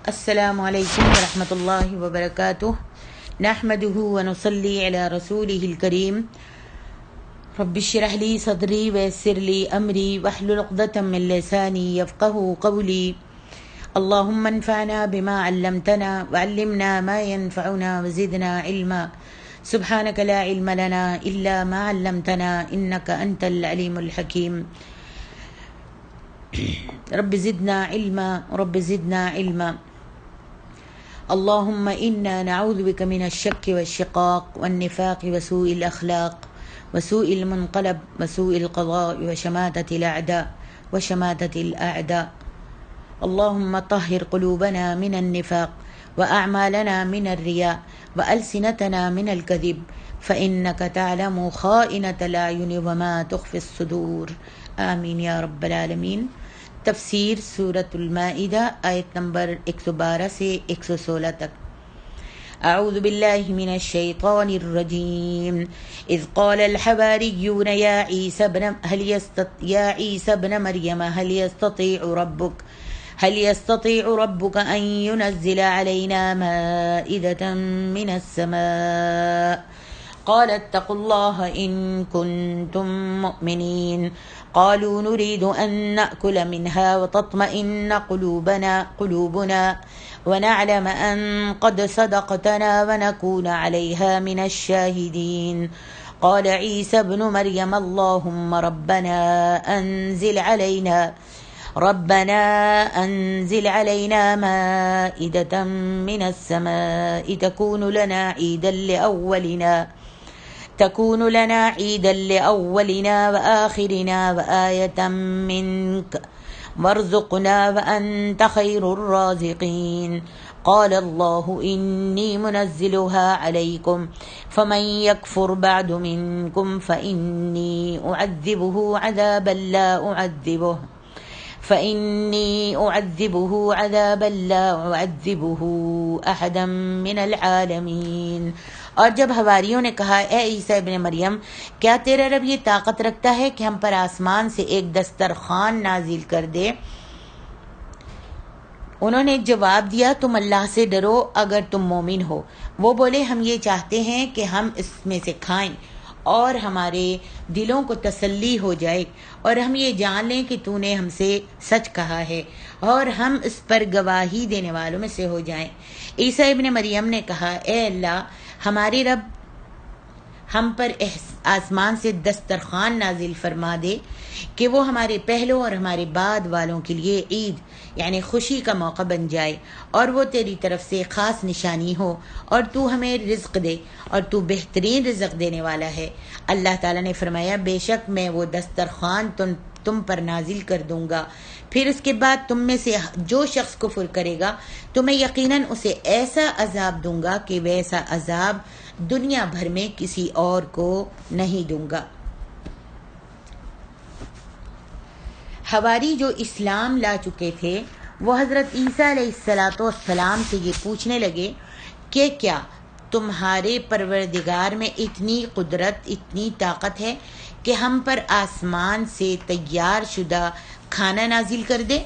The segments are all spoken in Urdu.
السلام علیکم ورحمۃ اللہ وبرکاتہ نحمده ونصلی علی رسولہ الکریم رب اشرح لی صدری ویسر لی امری واحلل عقدۃ من لسانی یفقهوا قولی اللهم انفعنا بما علمتنا وعلمنا ما ينفعنا وزدنا علما سبحانك لا علم لنا الا ما علمتنا انك انت العلیم الحکیم رب زدنا علما رب زدنا علما اللهم إنا نعوذ بك من الشك والشقاق والنفاق وسوء الأخلاق وسوء المنقلب وسوء القضاء وشماتة الأعداء اللهم طهر قلوبنا من النفاق وأعمالنا من الرياء وألسنتنا من الكذب فإنك تعلم خائنة الأعين وما تخفي الصدور آمین یا رب العالمین۔ تفسیر سورۃ المائدہ آیت نمبر 112 سے 116 تک۔ اعوذ باللہ من الشیطان الرجیم اذ قال الحواریون یا عیسی ابن مریم هل يستطيع ربك أن ينزل علينا مائدة من السماء قال اتقوا الله إن كنتم مؤمنين قالوا نريد أن نأكل منها وتطمئن قلوبنا ونعلم أن قد صدقتنا ونكون عليها من الشاهدين قال عيسى ابن مريم اللهم ربنا أنزل علينا مائدة من السماء تكون لنا عيدا لأولنا وآخرنا وآية منك وارزقنا وأنت خير الرازقين قال الله إني منزلها عليكم فمن يكفر بعد منكم فإني أعذبه عذابا لا أعذبه أحدا من العالمين۔ اور جب حواریوں نے کہا اے عیسیٰ ابن مریم، کیا تیرا رب یہ طاقت رکھتا ہے کہ ہم پر آسمان سے ایک دسترخوان نازل کر دے؟ انہوں نے جواب دیا تم اللہ سے ڈرو اگر تم مومن ہو۔ وہ بولے ہم یہ چاہتے ہیں کہ ہم اس میں سے کھائیں اور ہمارے دلوں کو تسلی ہو جائے اور ہم یہ جان لیں کہ تو نے ہم سے سچ کہا ہے اور ہم اس پر گواہی دینے والوں میں سے ہو جائیں۔ عیسیٰ ابن مریم نے کہا اے اللہ، ہمارے رب ہم پر آسمان سے دسترخوان نازل فرما دے کہ وہ ہمارے پہلوں اور ہمارے بعد والوں کے لیے عید یعنی خوشی کا موقع بن جائے اور وہ تیری طرف سے خاص نشانی ہو اور تو ہمیں رزق دے اور تو بہترین رزق دینے والا ہے۔ اللہ تعالیٰ نے فرمایا بے شک میں وہ دسترخوان تم پر نازل کر دوں گا، پھر اس کے بعد تم میں سے جو شخص کفر کرے گا تو میں یقیناً اسے ایسا عذاب دوں گا کہ ویسا عذاب دنیا بھر میں کسی اور کو نہیں دوں گا۔ حواری جو اسلام لا چکے تھے وہ حضرت عیسیٰ علیہ السلام سے یہ پوچھنے لگے کہ کیا تمہارے پروردگار میں اتنی قدرت اتنی طاقت ہے کہ ہم پر آسمان سے تیار شدہ کھانا نازل کر دے؟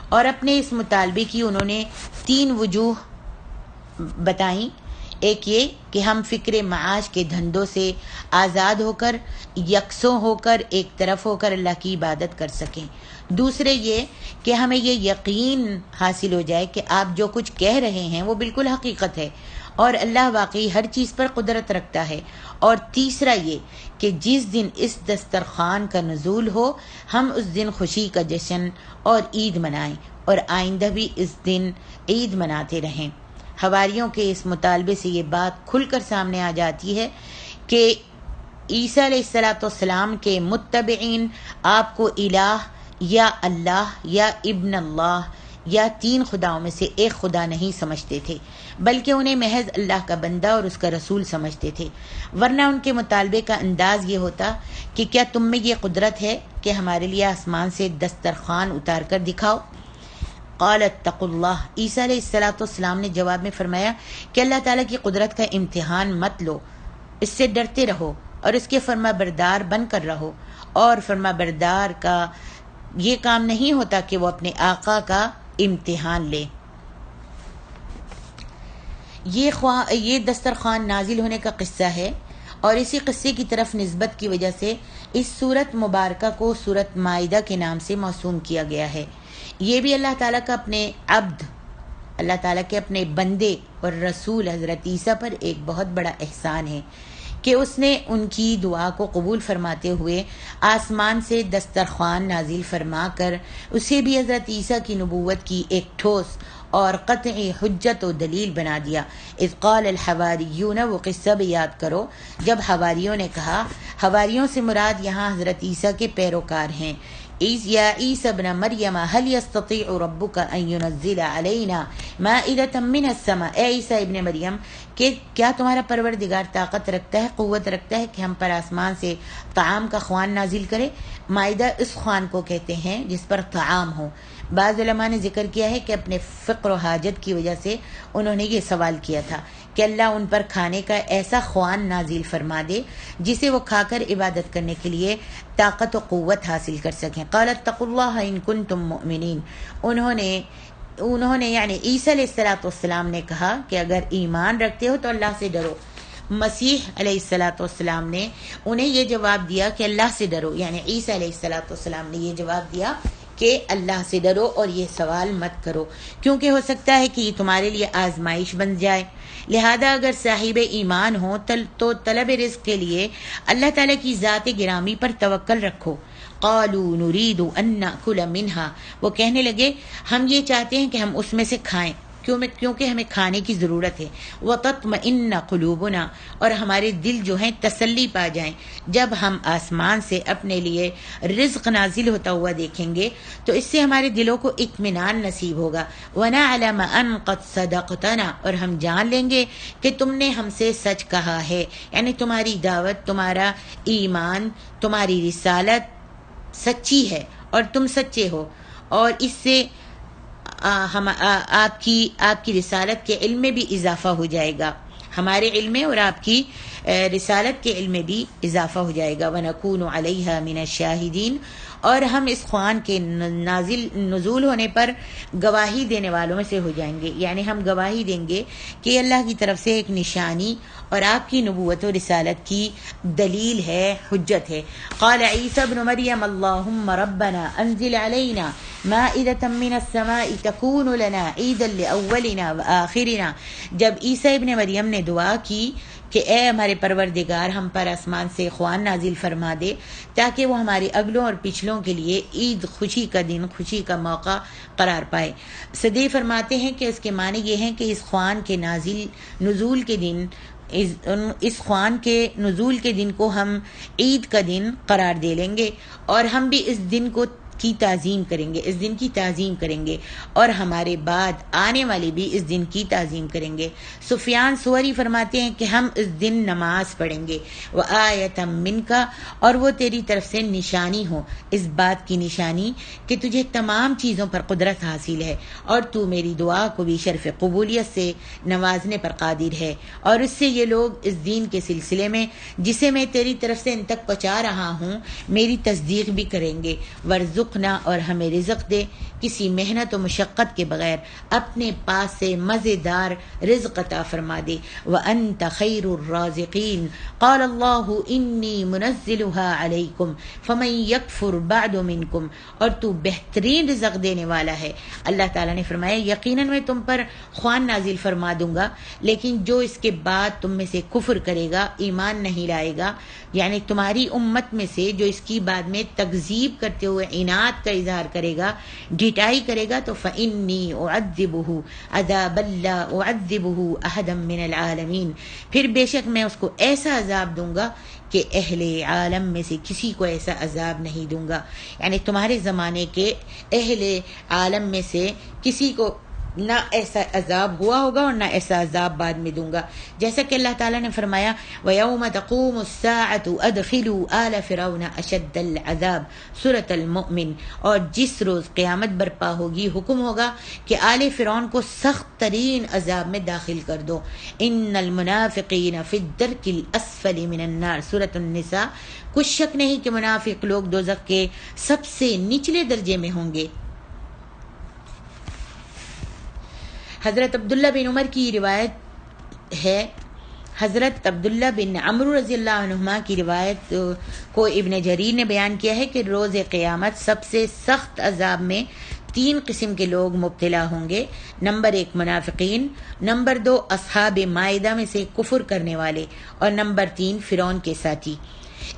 اور اپنے اس مطالبے کی انہوں نے 3 وجوہ بتائیں۔ ایک یہ کہ ہم فکر معاش کے دھندوں سے آزاد ہو کر یکساں ہو کر ایک طرف ہو کر اللہ کی عبادت کر سکیں۔ دوسرے یہ کہ ہمیں یہ یقین حاصل ہو جائے کہ آپ جو کچھ کہہ رہے ہیں وہ بالکل حقیقت ہے اور اللہ واقعی ہر چیز پر قدرت رکھتا ہے۔ اور تیسرا یہ کہ جس دن اس دسترخوان کا نزول ہو ہم اس دن خوشی کا جشن اور عید منائیں اور آئندہ بھی اس دن عید مناتے رہیں۔ حواریوں کے اس مطالبے سے یہ بات کھل کر سامنے آ جاتی ہے کہ عیسیٰ علیہ السلام کے متبعین آپ کو الہ یا اللہ یا ابن اللہ یا 3 خداؤں میں سے ایک خدا نہیں سمجھتے تھے، بلکہ انہیں محض اللہ کا بندہ اور اس کا رسول سمجھتے تھے، ورنہ ان کے مطالبے کا انداز یہ ہوتا کہ کیا تم میں یہ قدرت ہے کہ ہمارے لیے آسمان سے دسترخوان اتار کر دکھاؤ؟ قال اتقوا اللہ، عیسیٰ علیہ السلام نے جواب میں فرمایا کہ اللہ تعالیٰ کی قدرت کا امتحان مت لو، اس سے ڈرتے رہو اور اس کے فرما بردار بن کر رہو، اور فرما بردار کا یہ کام نہیں ہوتا کہ وہ اپنے آقا کا امتحان لے۔ یہ دسترخوان نازل ہونے کا قصہ ہے، اور اسی قصے کی طرف نسبت کی وجہ سے اس سورت مبارکہ کو سورت مائدہ کے نام سے موسوم کیا گیا ہے۔ یہ بھی اللہ تعالیٰ کا اپنے عبد، اللہ تعالیٰ کے اپنے بندے اور رسول حضرت عیسیٰ پر ایک بہت بڑا احسان ہے کہ اس نے ان کی دعا کو قبول فرماتے ہوئے آسمان سے دسترخوان نازل فرما کر اسے بھی حضرت عیسیٰ کی نبوت کی ایک ٹھوس اور قطعی حجت و دلیل بنا دیا۔ اذ قال الحواریون، وہ قصہ بھی یاد کرو جب حواریوں نے کہا، حواریوں سے مراد یہاں حضرت عیسیٰ کے پیروکار ہیں، یا عیسی ابن مریم هل يستطيع ربك ان ينزل علينا مائدة من السماء، اے عیسی ابن مریم کہ کیا تمہارا پروردگار طاقت رکھتا ہے، قوت رکھتا ہے کہ ہم پر آسمان سے طعام کا خوان نازل کرے؟ مائدہ اس خوان کو کہتے ہیں جس پر طعام ہو۔ بعض علماء نے ذکر کیا ہے کہ اپنے فقر و حاجت کی وجہ سے انہوں نے یہ سوال کیا تھا کہ اللہ ان پر کھانے کا ایسا خوان نازل فرما دے جسے وہ کھا کر عبادت کرنے کے لیے طاقت و قوت حاصل کر سکیں۔ قال اتقوا اللہ ان کنتم مؤمنین، انہوں نے یعنی عیسیٰ علیہ السلام نے کہا کہ اگر ایمان رکھتے ہو تو اللہ سے ڈرو۔ مسیح علیہ السلام نے انہیں یہ جواب دیا کہ اللہ سے ڈرو، یعنی عیسیٰ علیہ السلام نے یہ جواب دیا کہ اللہ سے ڈرو اور یہ سوال مت کرو، کیونکہ ہو سکتا ہے کہ یہ تمہارے لیے آزمائش بن جائے۔ لہذا اگر صاحب ایمان ہو تو طلب رزق کے لیے اللہ تعالیٰ کی ذات گرامی پر توکل رکھو۔ قالوا نريد ان ناكل منها، وہ کہنے لگے ہم یہ چاہتے ہیں کہ ہم اس میں سے کھائیں، کیونکہ ہمیں کھانے کی ضرورت ہے۔ وتطمئن قلوبنا، اور ہمارے دل جو ہیں تسلی پا جائیں۔ جب ہم آسمان سے اپنے لیے رزق نازل ہوتا ہوا دیکھیں گے تو اس سے ہمارے دلوں کو اطمینان نصیب ہوگا۔ ونعلم ان قد صدقتنا، اور ہم جان لیں گے کہ تم نے ہم سے سچ کہا ہے، یعنی تمہاری دعوت، تمہارا ایمان، تمہاری رسالت سچی ہے اور تم سچے ہو، اور اس سے آپ کی رسالت کے علم میں بھی اضافہ ہو جائے گا، ہمارے علم میں اور آپ کی رسالت کے علم میں بھی اضافہ ہو جائے گا۔ وَنَكُونُ عَلَيْهَا مِنَ الشَّاهِدِينَ، اور ہم اس خوان کے نزول ہونے پر گواہی دینے والوں میں سے ہو جائیں گے، یعنی ہم گواہی دیں گے کہ یہ اللہ کی طرف سے ایک نشانی اور آپ کی نبوت و رسالت کی دلیل ہے، حجت ہے۔ قال عیسی ابن مریم اللہم ربنا انزل علینا مائدة من السماء تکون لنا عیدا لأولنا وآخرنا، جب عیسی ابن مریم نے دعا کی کہ اے ہمارے پروردگار ہم پر آسمان سے خوان نازل فرما دے تاکہ وہ ہمارے اگلوں اور پچھلوں کے لیے عید، خوشی کا دن، خوشی کا موقع قرار پائے۔ صدی فرماتے ہیں کہ اس کے معنی یہ ہیں کہ اس خوان کے نزول کے دن، اس خوان کے نزول کے دن کو ہم عید کا دن قرار دے لیں گے، اور ہم بھی اس دن کی تعظیم کریں گے، اس دن کی تعظیم کریں گے، اور ہمارے بعد آنے والے بھی اس دن کی تعظیم کریں گے۔ سفیان سوری فرماتے ہیں کہ ہم اس دن نماز پڑھیں گے، وآیۃ منک، اور وہ تیری طرف سے نشانی ہو، اس بات کی نشانی کہ تجھے تمام چیزوں پر قدرت حاصل ہے، اور تو میری دعا کو بھی شرف قبولیت سے نوازنے پر قادر ہے، اور اس سے یہ لوگ اس دین کے سلسلے میں جسے میں تیری طرف سے ان تک پہنچا رہا ہوں میری تصدیق بھی کریں گے۔ ورزقنا، اور ہمیں رزق دے کسی محنت و مشقت کے بغیر، اپنے پاس سے مزیدار رزق عطا فرما دے۔ وَأَنْتَ خَيْرُ الرَّازِقِينَ قَالَ اللَّهُ إِنِّي مُنَزِّلُهَا عَلَيْكُمْ فَمَنْ يَكْفُرْ بَعْدُ مِنْكُمْ، اور تو بہترین رزق دینے والا ہے۔ اللہ تعالیٰ نے فرمایا یقیناً میں تم پر خوان نازل فرما دوں گا، لیکن جو اس کے بعد تم میں سے کفر کرے گا، ایمان نہیں لائے گا، یعنی تمہاری امت میں سے جو اس کی بعد میں تکذیب کرتے ہوئے عناد کا اظہار کرے گا، ڈھٹائی کرے گا، تو فإنی اعذبہ عذابا لا اعذبہ احدا من العالمین، پھر بے شک میں اس کو ایسا عذاب دوں گا کہ اہل عالم میں سے کسی کو ایسا عذاب نہیں دوں گا، یعنی تمہارے زمانے کے اہل عالم میں سے کسی کو نہ ایسا عذاب ہوا ہوگا اور نہ ایسا عذاب بعد میں دوں گا، جیسا کہ اللہ تعالیٰ نے فرمایا وَيَوْمَ تَقُومُ السَّاعَةُ أَدْخِلُوا آلَ فِرْعَوْنَ أَشَدَّ الْعَذَابِ سورۃ المؤمن، اور جس روز قیامت برپا ہوگی حکم ہوگا کہ آل فرعون کو سخت ترین عذاب میں داخل کر دو۔ ان المنافقین فی الدرک الاسفل من النار سورۃ النساء، کچھ شک نہیں کہ منافق لوگ دوزخ کے سب سے نچلے درجے میں ہوں گے۔ حضرت عبداللہ بن عمر کی روایت ہے حضرت عبداللہ بن عمرو رضی اللہ عنہما کی روایت کو ابن جریر نے بیان کیا ہے کہ روز قیامت سب سے سخت عذاب میں 3 قسم کے لوگ مبتلا ہوں گے. نمبر 1 منافقین، نمبر 2 اصحاب مائدہ میں سے کفر کرنے والے، اور نمبر 3 فرعون کے ساتھی.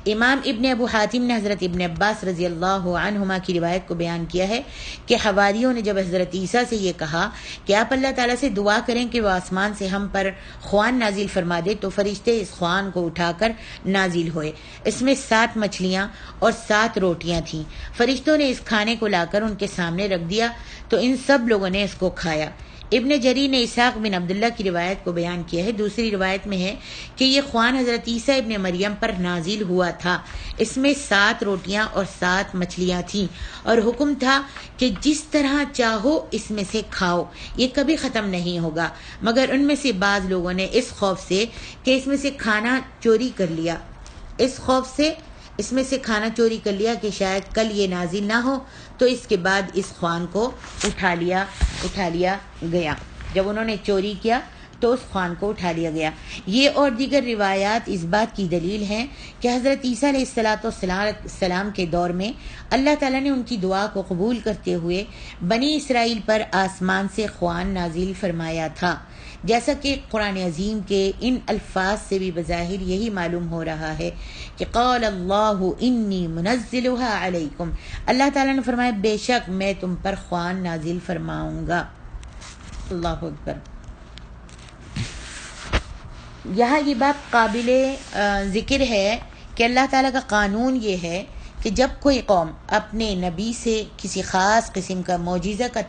امام ابن ابو حاتم نے حضرت ابن عباس رضی اللہ عنہما کی روایت کو بیان کیا ہے کہ حواریوں نے جب حضرت عیسیٰ سے یہ کہا کہ آپ اللہ تعالیٰ سے دعا کریں کہ وہ آسمان سے ہم پر خوان نازل فرما دے، تو فرشتے اس خوان کو اٹھا کر نازل ہوئے. اس میں 7 مچھلیاں اور 7 روٹیاں تھیں. فرشتوں نے اس کھانے کو لا کر ان کے سامنے رکھ دیا تو ان سب لوگوں نے اس کو کھایا. ابن جریر نے اسحاق بن عبداللہ کی روایت کو بیان کیا ہے. دوسری روایت میں ہے کہ یہ خوان حضرت عیسیٰ ابن مریم پر نازل ہوا تھا. اس میں 7 روٹیاں اور 7 مچھلیاں تھیں، اور حکم تھا کہ جس طرح چاہو اس میں سے کھاؤ، یہ کبھی ختم نہیں ہوگا. مگر ان میں سے بعض لوگوں نے اس خوف سے کہ اس میں سے کھانا چوری کر لیا کہ شاید کل یہ نازل نہ ہو، تو اس کے بعد اس خوان کو اٹھا لیا گیا. جب انہوں نے چوری کیا تو اس خوان کو اٹھا لیا گیا. یہ اور دیگر روایات اس بات کی دلیل ہیں کہ حضرت عیسیٰ علیہ السلام کے دور میں اللہ تعالیٰ نے ان کی دعا کو قبول کرتے ہوئے بنی اسرائیل پر آسمان سے خوان نازل فرمایا تھا. جیسا کہ قرآن عظیم کے ان الفاظ سے بھی بظاہر یہی معلوم ہو رہا ہے کہ قال اللہ انی منزلها علیکم، اللہ تعالیٰ نے فرمایا بے شک میں تم پر خوان نازل فرماؤں گا. اللہ اکبر. یہاں یہ بات قابل ذکر ہے کہ اللہ تعالیٰ کا قانون یہ ہے کہ جب کوئی قوم اپنے نبی سے کسی خاص قسم کا معجزہ کا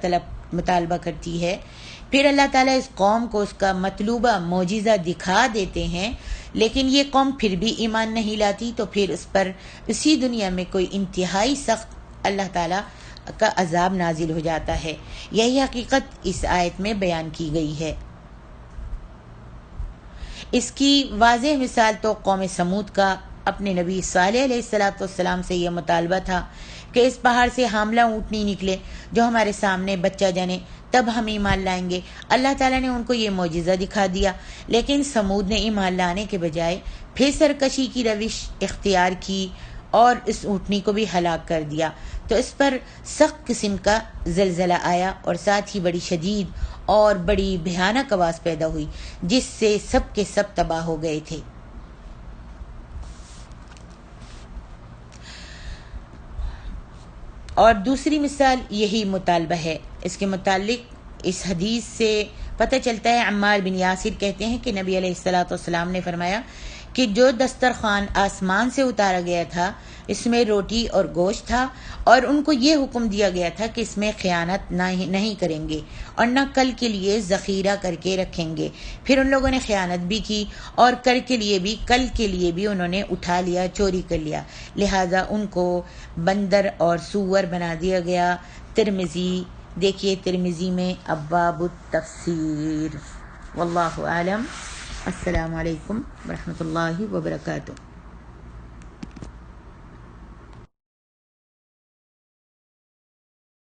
مطالبہ کرتی ہے، پھر اللہ تعالیٰ اس قوم کو اس کا مطلوبہ معجزہ دکھا دیتے ہیں، لیکن یہ قوم پھر بھی ایمان نہیں لاتی، تو پھر اس پر اسی دنیا میں کوئی انتہائی سخت اللہ تعالیٰ کا عذاب نازل ہو جاتا ہے. یہی حقیقت اس آیت میں بیان کی گئی ہے. اس کی واضح مثال تو قوم سمود کا اپنے نبی صالح علیہ السلام سے یہ مطالبہ تھا کہ اس پہاڑ سے حاملہ اونٹنی نکلے جو ہمارے سامنے بچہ جنے، تب ہم ایمان لائیں گے. اللہ تعالیٰ نے ان کو یہ معجزہ دکھا دیا، لیکن سمود نے ایمان لانے کے بجائے پھر سرکشی کی روش اختیار کی اور اس اونٹنی کو بھی ہلاک کر دیا. تو اس پر سخت قسم کا زلزلہ آیا اور ساتھ ہی بڑی شدید اور بڑی بھیانک آواز پیدا ہوئی جس سے سب کے سب تباہ ہو گئے تھے. اور دوسری مثال یہی مطالبہ ہے. اس کے متعلق اس حدیث سے پتہ چلتا ہے، عمار بن یاسر کہتے ہیں کہ نبی علیہ السلام نے فرمایا کہ جو دسترخوان آسمان سے اتارا گیا تھا اس میں روٹی اور گوشت تھا، اور ان کو یہ حکم دیا گیا تھا کہ اس میں خیانت نہیں کریں گے اور نہ کل کے لیے ذخیرہ کر کے رکھیں گے. پھر ان لوگوں نے خیانت بھی کی اور کل کے لیے بھی انہوں نے اٹھا لیا، چوری کر لیا، لہذا ان کو بندر اور سور بنا دیا گیا. ترمذی دیکھیے، ترمذی میں ابواب التفسیر. واللہ اعلم. السلام علیکم ورحمۃ اللہ وبرکاتہ.